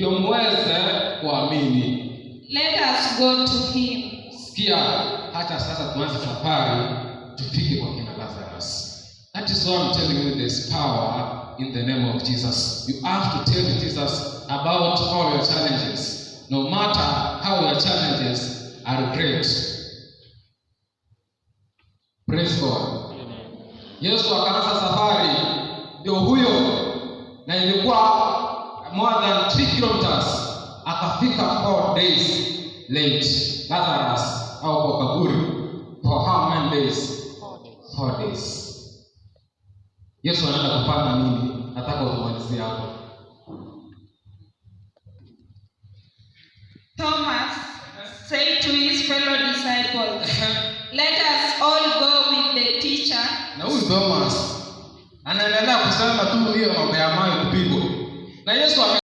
ndio muweze kuamini. Let us go to him. Sikia, hata sasa tuanze safari tufike kwa kina Lazarus. That is why I'm telling you there's power in the name of Jesus. You have to tell Jesus about all your challenges, no matter how your challenges are great. Praise God. Yesu akaanza safari, ndio huyo, na ilikuwa more than 3 kilometers. Akafika 4 days late. Lazarus au kwa kaburi for how many days? 4 days. Yesu anaenda kupanga nini? Nataka utumalizie hapo. Thomas said to his fellow disciples, let us all go with the teacher. Na huyu Thomas anaendelea kusema tu hiyo mambo ya mawe kupigwa. Na Yesu